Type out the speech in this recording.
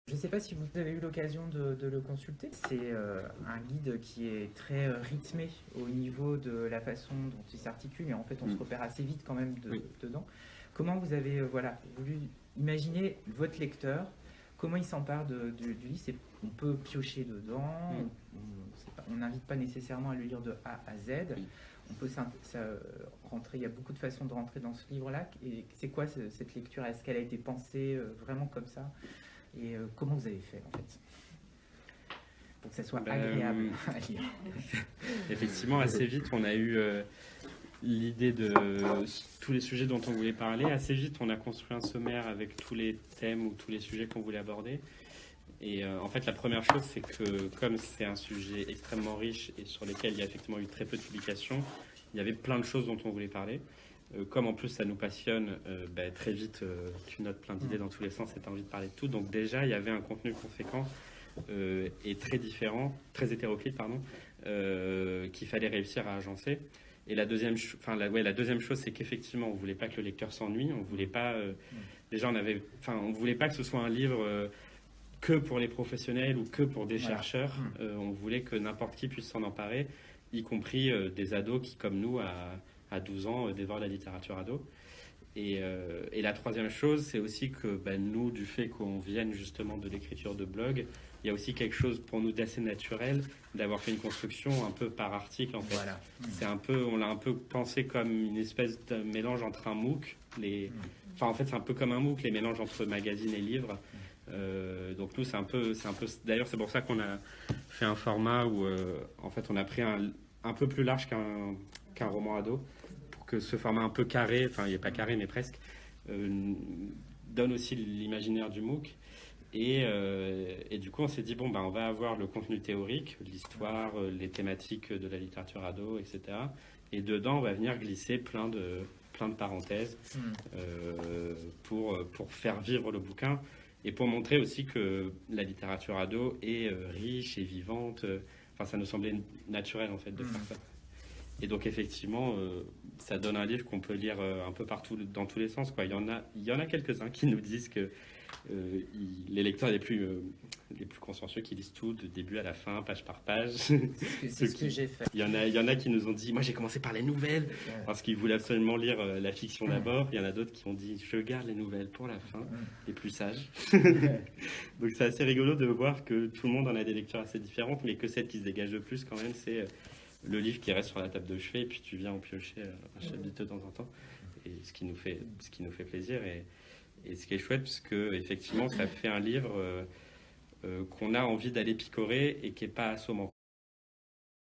Je ne sais pas si vous avez eu l'occasion de le consulter. C'est un guide qui est très rythmé au niveau de la façon dont il s'articule et en fait on se repère assez vite quand même Oui. dedans. Comment vous avez voulu imaginer votre lecteur, comment il s'empare du livre? On peut piocher dedans, on n'invite pas nécessairement à le lire de A à Z. Oui. On peut rentrer, il y a beaucoup de façons de rentrer dans ce livre-là. Et c'est quoi cette lecture? Est-ce qu'elle a été pensée vraiment comme ça? Et comment vous avez fait en fait pour que ça soit agréable à lire? Effectivement, assez vite, on a eu l'idée de tous les sujets dont on voulait parler. Assez vite, on a construit un sommaire avec tous les thèmes ou tous les sujets qu'on voulait aborder. Et en fait, la première chose, c'est que comme c'est un sujet extrêmement riche et sur lequel il y a effectivement eu très peu de publications, il y avait plein de choses dont on voulait parler. Comme en plus ça nous passionne, très vite tu notes plein d'idées dans tous les sens et tu as envie de parler de tout. Donc déjà, il y avait un contenu conséquent et très différent, très hétéroclite, pardon, qu'il fallait réussir à agencer. Et la deuxième chose, c'est qu'effectivement, on voulait pas que le lecteur s'ennuie. On voulait pas, on voulait pas que ce soit un livre que pour les professionnels ou que pour des chercheurs. On voulait que n'importe qui puisse s'en emparer, y compris des ados qui, comme nous, à 12 ans, dévorent la littérature ado. Et la troisième chose, c'est aussi que nous, du fait qu'on vienne justement de l'écriture de blog, il y a aussi quelque chose pour nous d'assez naturel d'avoir fait une construction un peu par article en fait. Voilà. On l'a un peu pensé comme une espèce de mélange entre un MOOC, en fait c'est un peu comme un MOOC, les mélanges entre magazine et livre. Donc nous c'est un peu, d'ailleurs c'est pour ça qu'on a fait un format où en fait on a pris un peu plus large qu'un roman ado, pour que ce format un peu carré, enfin il n'est pas carré mais presque, donne aussi l'imaginaire du MOOC. Et du coup, on s'est dit, on va avoir le contenu théorique, l'histoire, les thématiques de la littérature ado, etc. Et dedans, on va venir glisser plein de parenthèses pour faire vivre le bouquin et pour montrer aussi que la littérature ado est riche et vivante. Ça nous semblait naturel, en fait, de faire ça. Et donc, effectivement, ça donne un livre qu'on peut lire un peu partout, dans tous les sens, quoi. Il y en a quelques-uns qui nous disent que les lecteurs les plus consciencieux qui lisent tout de début à la fin, page par page. C'est ce que j'ai fait. Il y en a qui nous ont dit, moi j'ai commencé par les nouvelles parce qu'ils voulaient absolument lire la fiction d'abord. Il y en a d'autres qui ont dit, je garde les nouvelles pour la fin, les plus sages. Donc c'est assez rigolo de voir que tout le monde en a des lectures assez différentes, mais que celle qui se dégage le plus quand même, c'est le livre qui reste sur la table de chevet et puis tu viens en piocher un chapitre de temps en temps. Et ce qui nous fait plaisir. Et ce qui est chouette, parce que effectivement, ça fait un livre qu'on a envie d'aller picorer et qui n'est pas assommant.